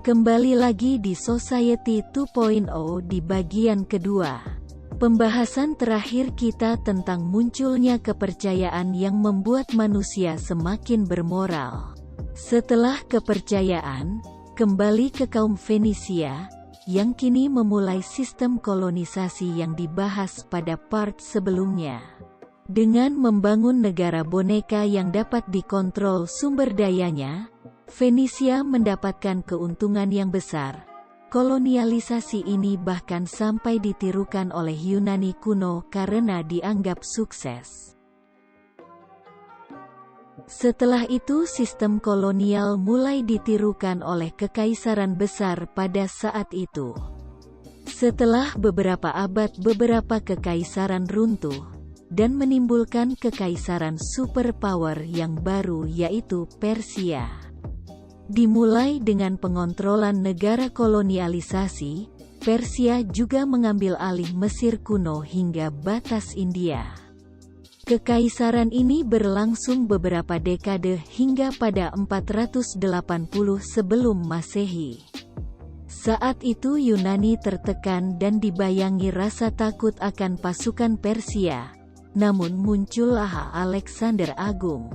Kembali lagi di Society 2.0 di bagian kedua. Pembahasan terakhir kita tentang munculnya kepercayaan yang membuat manusia semakin bermoral. Setelah kepercayaan, kembali ke kaum Fenisia, yang kini memulai sistem kolonisasi yang dibahas pada part sebelumnya. Dengan membangun negara boneka yang dapat dikontrol sumber dayanya, Fenisia mendapatkan keuntungan yang besar. Kolonialisasi ini bahkan sampai ditirukan oleh Yunani kuno karena dianggap sukses. Setelah itu sistem kolonial mulai ditirukan oleh kekaisaran besar pada saat itu. Setelah beberapa abad beberapa kekaisaran runtuh, dan menimbulkan kekaisaran superpower yang baru yaitu Persia. Dimulai dengan pengontrolan negara kolonialisasi, Persia juga mengambil alih Mesir kuno hingga batas India. Kekaisaran ini berlangsung beberapa dekade hingga pada 480 sebelum Masehi. Saat itu Yunani tertekan dan dibayangi rasa takut akan pasukan Persia, namun muncullah Alexander Agung.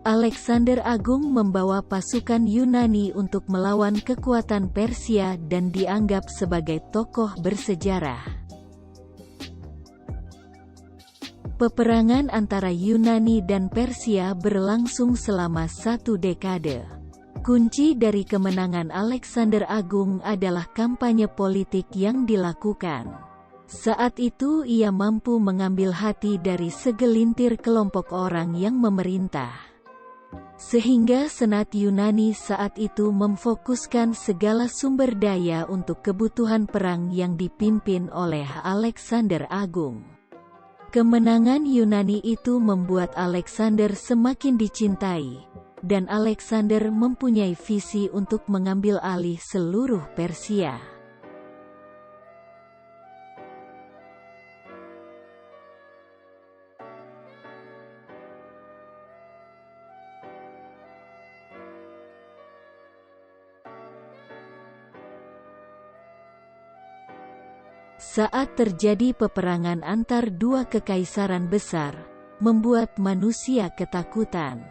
Alexander Agung membawa pasukan Yunani untuk melawan kekuatan Persia dan dianggap sebagai tokoh bersejarah. Peperangan antara Yunani dan Persia berlangsung selama 1 dekade. Kunci dari kemenangan Alexander Agung adalah kampanye politik yang dilakukan. Saat itu ia mampu mengambil hati dari segelintir kelompok orang yang memerintah. Sehingga Senat Yunani saat itu memfokuskan segala sumber daya untuk kebutuhan perang yang dipimpin oleh Alexander Agung. Kemenangan Yunani itu membuat Alexander semakin dicintai, dan Alexander mempunyai visi untuk mengambil alih seluruh Persia. Saat terjadi peperangan antar dua kekaisaran besar, membuat manusia ketakutan.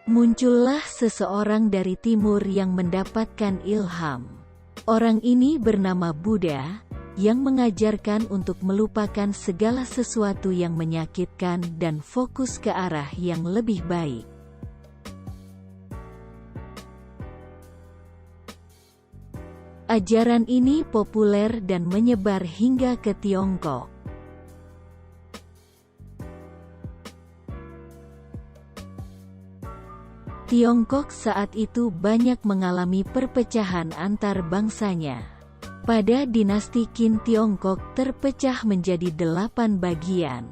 Muncullah seseorang dari timur yang mendapatkan ilham. Orang ini bernama Buddha, yang mengajarkan untuk melupakan segala sesuatu yang menyakitkan dan fokus ke arah yang lebih baik. Ajaran ini populer dan menyebar hingga ke Tiongkok. Tiongkok saat itu banyak mengalami perpecahan antar bangsanya. Pada dinasti Qin Tiongkok terpecah menjadi 8 bagian.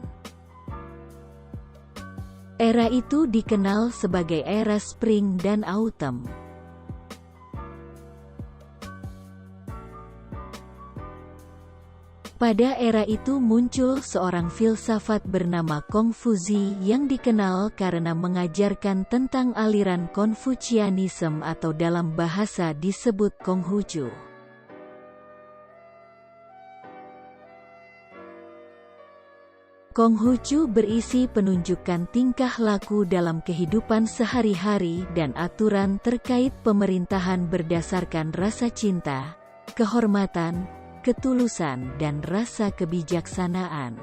Era itu dikenal sebagai era Spring dan Autumn. Pada era itu muncul seorang filsafat bernama Kongfuzi yang dikenal karena mengajarkan tentang aliran Konfusianisme atau dalam bahasa disebut Konghucu. Konghucu berisi penunjukan tingkah laku dalam kehidupan sehari-hari dan aturan terkait pemerintahan berdasarkan rasa cinta, kehormatan, ketulusan dan rasa kebijaksanaan.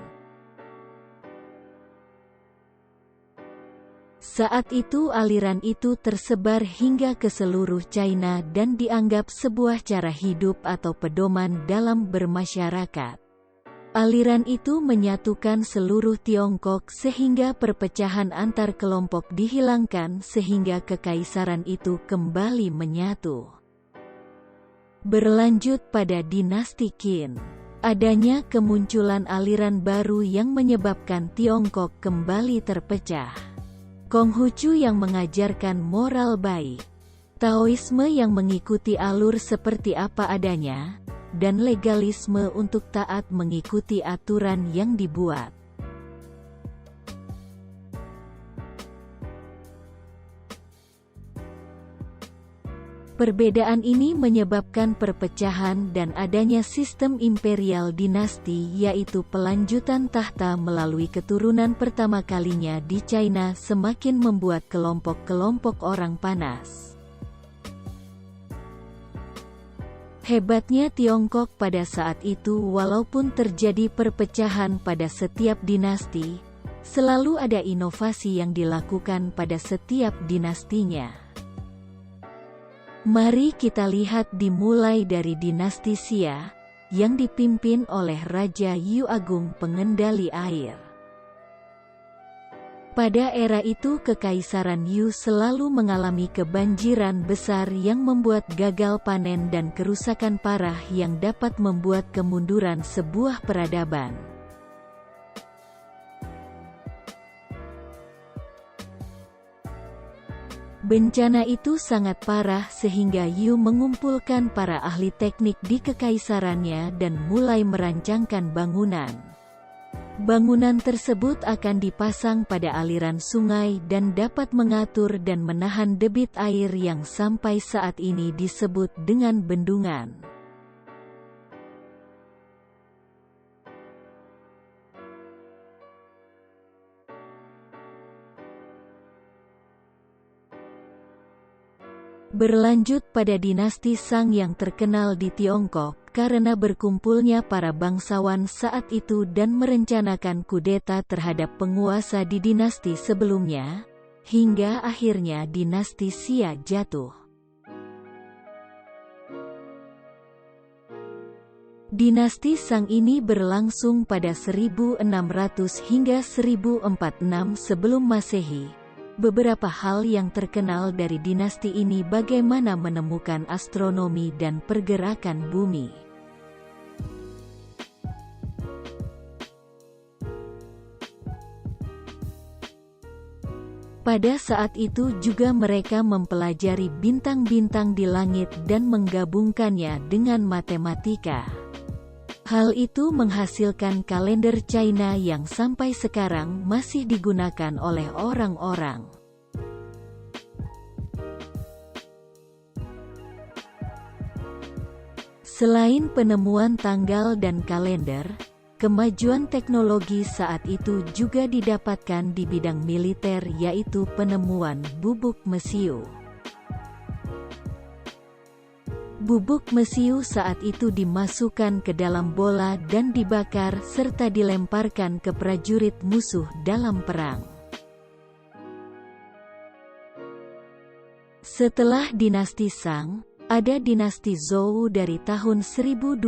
Saat itu aliran itu tersebar hingga ke seluruh China dan dianggap sebuah cara hidup atau pedoman dalam bermasyarakat. Aliran itu menyatukan seluruh Tiongkok sehingga perpecahan antar kelompok dihilangkan sehingga kekaisaran itu kembali menyatu. Berlanjut pada dinasti Qin, adanya kemunculan aliran baru yang menyebabkan Tiongkok kembali terpecah. Konghucu yang mengajarkan moral baik, Taoisme yang mengikuti alur seperti apa adanya, dan legalisme untuk taat mengikuti aturan yang dibuat. Perbedaan ini menyebabkan perpecahan dan adanya sistem imperial dinasti, yaitu pelanjutan tahta melalui keturunan pertama kalinya di China, semakin membuat kelompok-kelompok orang panas. Hebatnya Tiongkok pada saat itu, walaupun terjadi perpecahan pada setiap dinasti, selalu ada inovasi yang dilakukan pada setiap dinastinya. Mari kita lihat dimulai dari dinasti Xia, yang dipimpin oleh Raja Yu Agung pengendali air. Pada era itu Kekaisaran Yu selalu mengalami kebanjiran besar yang membuat gagal panen dan kerusakan parah yang dapat membuat kemunduran sebuah peradaban. Bencana itu sangat parah sehingga Yu mengumpulkan para ahli teknik di kekaisarannya dan mulai merancangkan bangunan. Bangunan tersebut akan dipasang pada aliran sungai dan dapat mengatur dan menahan debit air yang sampai saat ini disebut dengan bendungan. Berlanjut pada dinasti Shang yang terkenal di Tiongkok, karena berkumpulnya para bangsawan saat itu dan merencanakan kudeta terhadap penguasa di dinasti sebelumnya, hingga akhirnya dinasti Xia jatuh. Dinasti Shang ini berlangsung pada 1600 hingga 1046 sebelum Masehi. Beberapa hal yang terkenal dari dinasti ini bagaimana menemukan astronomi dan pergerakan bumi. Pada saat itu juga mereka mempelajari bintang-bintang di langit dan menggabungkannya dengan matematika. Hal itu menghasilkan kalender China yang sampai sekarang masih digunakan oleh orang-orang. Selain penemuan tanggal dan kalender, kemajuan teknologi saat itu juga didapatkan di bidang militer, yaitu penemuan bubuk mesiu. Bubuk mesiu saat itu dimasukkan ke dalam bola dan dibakar serta dilemparkan ke prajurit musuh dalam perang. Setelah dinasti Shang, ada dinasti Zhou dari tahun 1024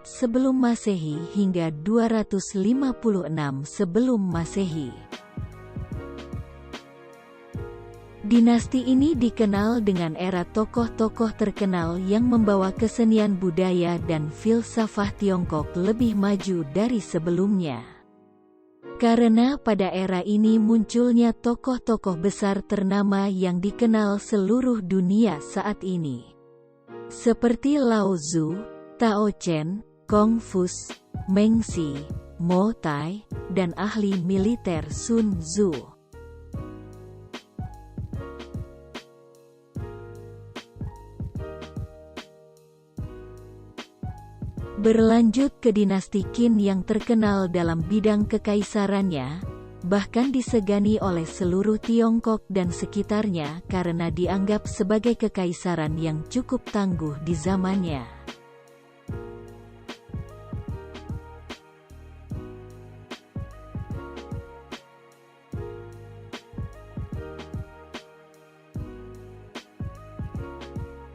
sebelum Masehi hingga 256 sebelum Masehi. Dinasti ini dikenal dengan era tokoh-tokoh terkenal yang membawa kesenian budaya dan filsafat Tiongkok lebih maju dari sebelumnya. Karena pada era ini munculnya tokoh-tokoh besar ternama yang dikenal seluruh dunia saat ini. Seperti Lao Tzu, Tao Chen, Kongfuce, Mengxi, Mo Tai, dan ahli militer Sun Tzu. Berlanjut ke dinasti Qin yang terkenal dalam bidang kekaisarannya, bahkan disegani oleh seluruh Tiongkok dan sekitarnya karena dianggap sebagai kekaisaran yang cukup tangguh di zamannya.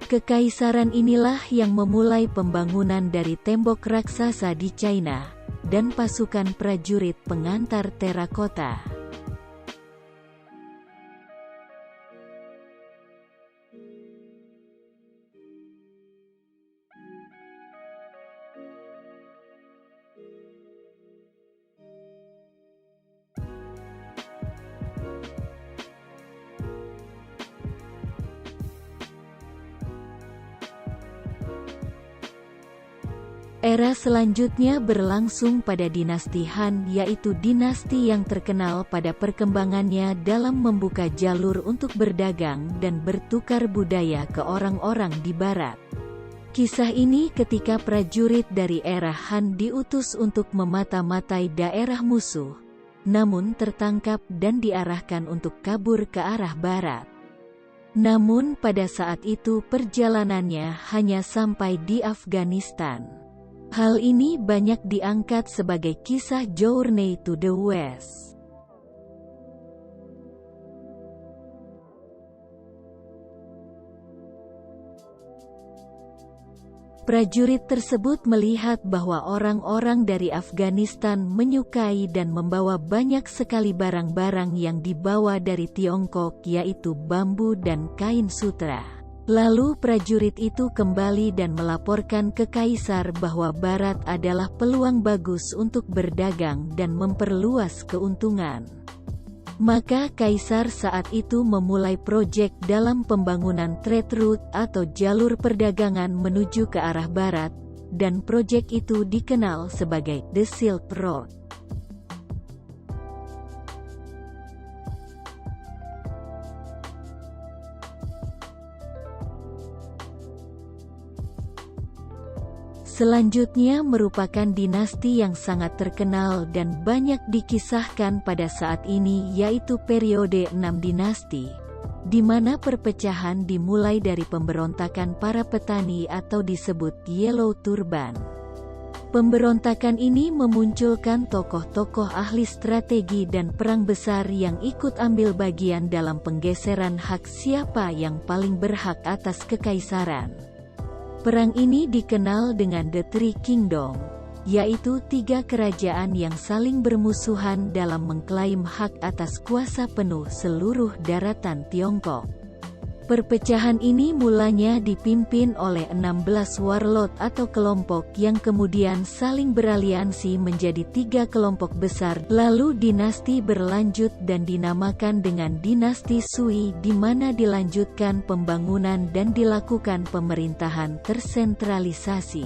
Kekaisaran inilah yang memulai pembangunan dari tembok raksasa di China, dan pasukan prajurit pengantar terakota. Era selanjutnya berlangsung pada dinasti Han, yaitu dinasti yang terkenal pada perkembangannya dalam membuka jalur untuk berdagang dan bertukar budaya ke orang-orang di barat. Kisah ini ketika prajurit dari era Han diutus untuk memata-matai daerah musuh, namun tertangkap dan diarahkan untuk kabur ke arah barat. Namun pada saat itu perjalanannya hanya sampai di Afghanistan. Hal ini banyak diangkat sebagai kisah Journey to the West. Prajurit tersebut melihat bahwa orang-orang dari Afghanistan menyukai dan membawa banyak sekali barang-barang yang dibawa dari Tiongkok, yaitu bambu dan kain sutra. Lalu prajurit itu kembali dan melaporkan ke kaisar bahwa barat adalah peluang bagus untuk berdagang dan memperluas keuntungan. Maka kaisar saat itu memulai proyek dalam pembangunan trade route atau jalur perdagangan menuju ke arah barat, dan proyek itu dikenal sebagai The Silk Road. Selanjutnya merupakan dinasti yang sangat terkenal dan banyak dikisahkan pada saat ini, yaitu periode 6 dinasti, di mana perpecahan dimulai dari pemberontakan para petani atau disebut Yellow Turban. Pemberontakan ini memunculkan tokoh-tokoh ahli strategi dan perang besar yang ikut ambil bagian dalam penggeseran hak siapa yang paling berhak atas kekaisaran. Perang ini dikenal dengan The Three Kingdom, yaitu 3 kerajaan yang saling bermusuhan dalam mengklaim hak atas kuasa penuh seluruh daratan Tiongkok. Perpecahan ini mulanya dipimpin oleh 16 warlord atau kelompok yang kemudian saling beraliansi menjadi 3 kelompok besar. Lalu dinasti berlanjut dan dinamakan dengan dinasti Sui, di mana dilanjutkan pembangunan dan dilakukan pemerintahan tersentralisasi.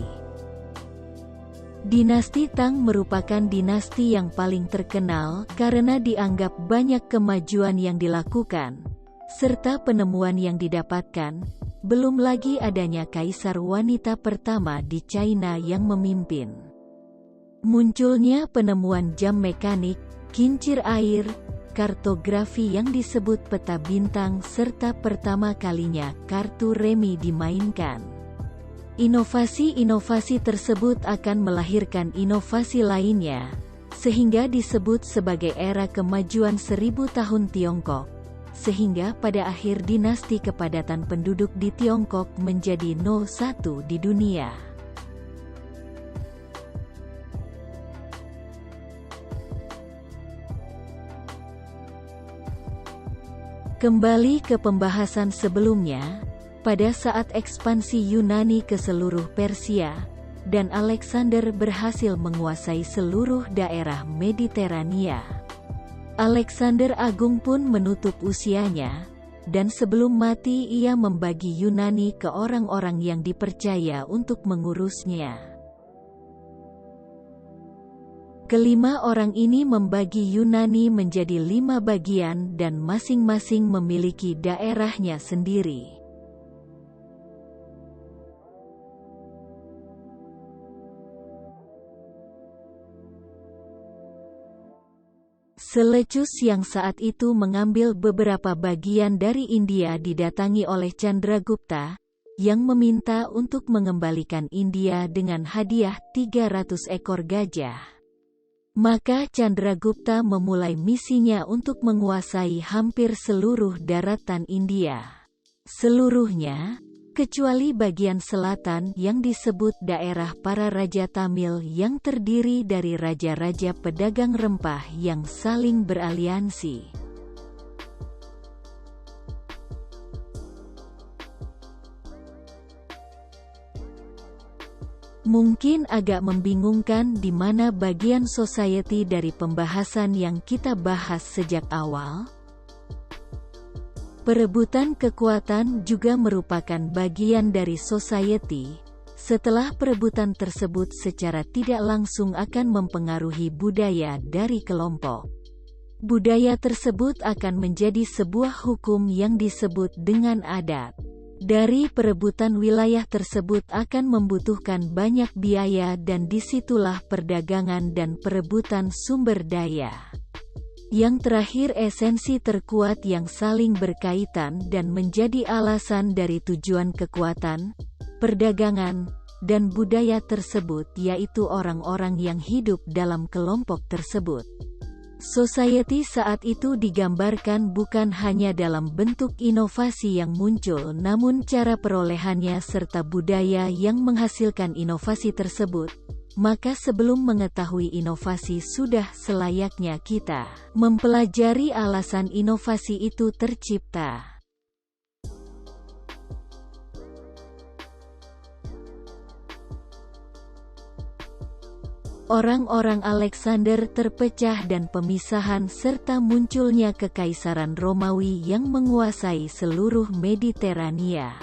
Dinasti Tang merupakan dinasti yang paling terkenal karena dianggap banyak kemajuan yang dilakukan, serta penemuan yang didapatkan, belum lagi adanya kaisar wanita pertama di China yang memimpin. Munculnya penemuan jam mekanik, kincir air, kartografi yang disebut peta bintang, serta pertama kalinya kartu remi dimainkan. Inovasi-inovasi tersebut akan melahirkan inovasi lainnya, sehingga disebut sebagai era kemajuan 1000 tahun Tiongkok. Sehingga pada akhir dinasti kepadatan penduduk di Tiongkok menjadi No. 1 di dunia. Kembali ke pembahasan sebelumnya, pada saat ekspansi Yunani ke seluruh Persia, dan Alexander berhasil menguasai seluruh daerah Mediterania. Alexander Agung pun menutup usianya, dan sebelum mati ia membagi Yunani ke orang-orang yang dipercaya untuk mengurusnya. Kelima orang ini membagi Yunani menjadi 5 bagian dan masing-masing memiliki daerahnya sendiri. Selecus yang saat itu mengambil beberapa bagian dari India didatangi oleh Chandragupta, yang meminta untuk mengembalikan India dengan hadiah 300 ekor gajah. Maka Chandragupta memulai misinya untuk menguasai hampir seluruh daratan India. Seluruhnya, kecuali bagian selatan yang disebut daerah para Raja Tamil yang terdiri dari raja-raja pedagang rempah yang saling beraliansi. Mungkin agak membingungkan di mana bagian society dari pembahasan yang kita bahas sejak awal. Perebutan kekuatan juga merupakan bagian dari society, Setelah perebutan tersebut secara tidak langsung akan mempengaruhi budaya dari kelompok. Budaya tersebut akan menjadi sebuah hukum yang disebut dengan adat. Dari perebutan wilayah tersebut akan membutuhkan banyak biaya dan disitulah perdagangan dan perebutan sumber daya. Yang terakhir esensi terkuat yang saling berkaitan dan menjadi alasan dari tujuan kekuatan, perdagangan, dan budaya tersebut yaitu orang-orang yang hidup dalam kelompok tersebut. Society saat itu digambarkan bukan hanya dalam bentuk inovasi yang muncul namun cara perolehannya serta budaya yang menghasilkan inovasi tersebut. Maka sebelum mengetahui inovasi sudah selayaknya kita mempelajari alasan inovasi itu tercipta. Orang-orang Alexander terpecah dan pemisahan serta munculnya kekaisaran Romawi yang menguasai seluruh Mediterania.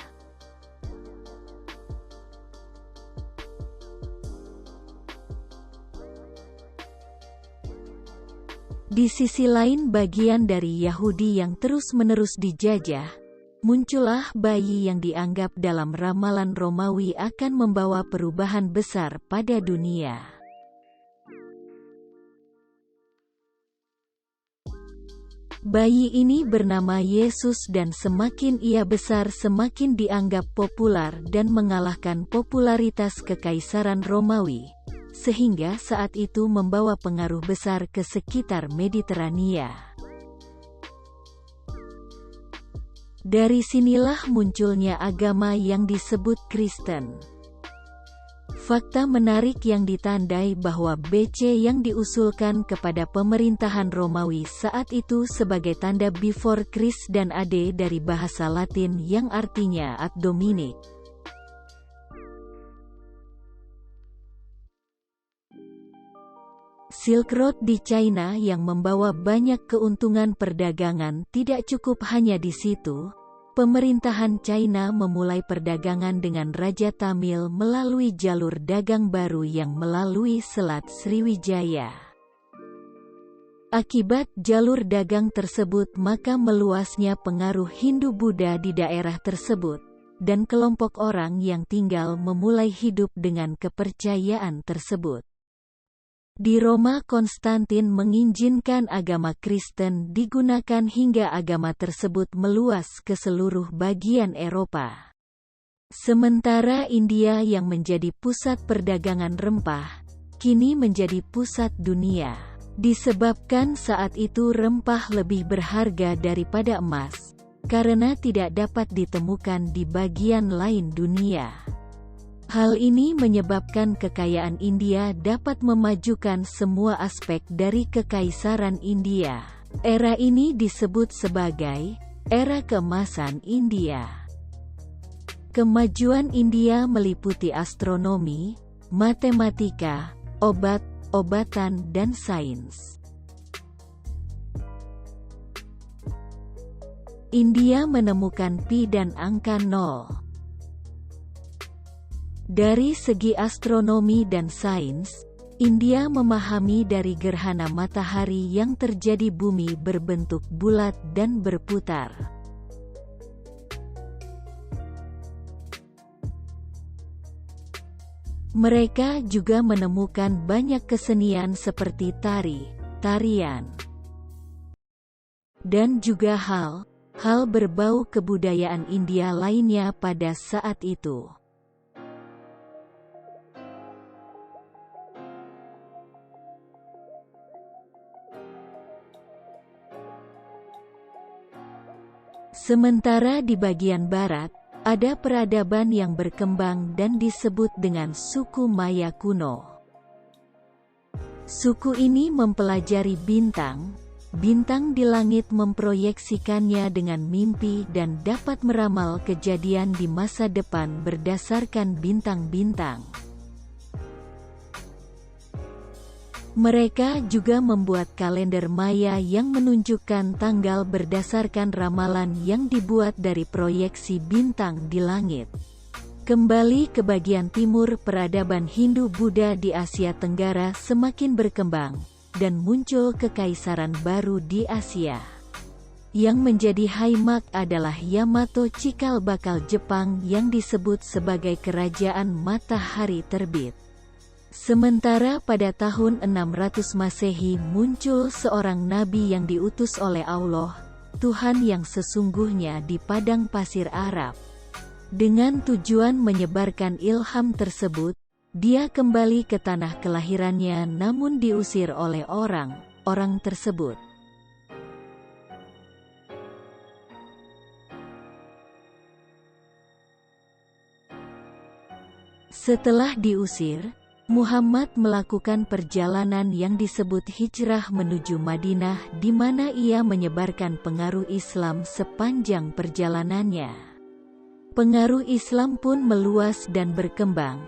Di sisi lain bagian dari Yahudi yang terus-menerus dijajah, muncullah bayi yang dianggap dalam ramalan Romawi akan membawa perubahan besar pada dunia. Bayi ini bernama Yesus dan semakin ia besar semakin dianggap populer dan mengalahkan popularitas kekaisaran Romawi, sehingga saat itu membawa pengaruh besar ke sekitar Mediterania. Dari sinilah munculnya agama yang disebut Kristen. Fakta menarik yang ditandai bahwa BC yang diusulkan kepada pemerintahan Romawi saat itu sebagai tanda before Christ dan AD dari bahasa Latin yang artinya ad Dominic. Silk Road di China yang membawa banyak keuntungan perdagangan tidak cukup hanya di situ. Pemerintahan China memulai perdagangan dengan Raja Tamil melalui jalur dagang baru yang melalui Selat Sriwijaya. Akibat jalur dagang tersebut maka meluasnya pengaruh Hindu-Buddha di daerah tersebut, dan kelompok orang yang tinggal memulai hidup dengan kepercayaan tersebut. Di Roma Konstantin mengizinkan agama Kristen digunakan hingga agama tersebut meluas ke seluruh bagian Eropa. Sementara India yang menjadi pusat perdagangan rempah, kini menjadi pusat dunia. Disebabkan saat itu rempah lebih berharga daripada emas, karena tidak dapat ditemukan di bagian lain dunia. Hal ini menyebabkan kekayaan India dapat memajukan semua aspek dari Kekaisaran India. Era ini disebut sebagai era keemasan India. Kemajuan India meliputi astronomi, matematika, obat-obatan dan sains. India menemukan pi dan angka 0. Dari segi astronomi dan sains, India memahami dari gerhana matahari yang terjadi bumi berbentuk bulat dan berputar. Mereka juga menemukan banyak kesenian seperti tarian, dan juga hal berbau kebudayaan India lainnya pada saat itu. Sementara di bagian barat, ada peradaban yang berkembang dan disebut dengan suku Maya kuno. Suku ini mempelajari bintang di langit memproyeksikannya dengan mimpi dan dapat meramal kejadian di masa depan berdasarkan bintang-bintang. Mereka juga membuat kalender Maya yang menunjukkan tanggal berdasarkan ramalan yang dibuat dari proyeksi bintang di langit. Kembali ke bagian timur, peradaban Hindu-Buddha di Asia Tenggara semakin berkembang, dan muncul kekaisaran baru di Asia. Yang menjadi highmark adalah Yamato Cikal Bakal Jepang yang disebut sebagai Kerajaan Matahari Terbit. Sementara pada tahun 600 Masehi muncul seorang nabi yang diutus oleh Allah, Tuhan yang sesungguhnya di padang pasir Arab. Dengan tujuan menyebarkan ilham tersebut, dia kembali ke tanah kelahirannya namun diusir oleh orang tersebut. Setelah diusir, Muhammad melakukan perjalanan yang disebut hijrah menuju Madinah, di mana ia menyebarkan pengaruh Islam sepanjang perjalanannya. Pengaruh Islam pun meluas dan berkembang.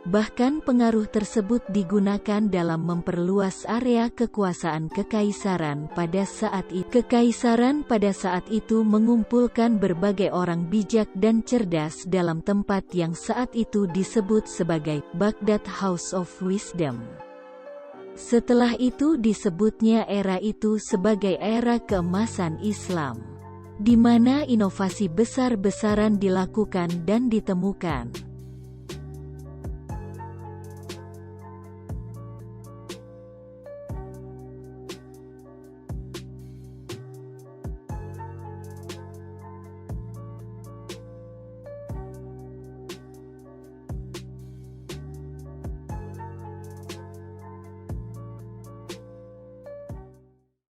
Bahkan pengaruh tersebut digunakan dalam memperluas area kekuasaan kekaisaran pada saat itu. Kekaisaran pada saat itu mengumpulkan berbagai orang bijak dan cerdas dalam tempat yang saat itu disebut sebagai Baghdad House of Wisdom. Setelah itu disebutnya era itu sebagai era keemasan Islam, di mana inovasi besar-besaran dilakukan dan ditemukan.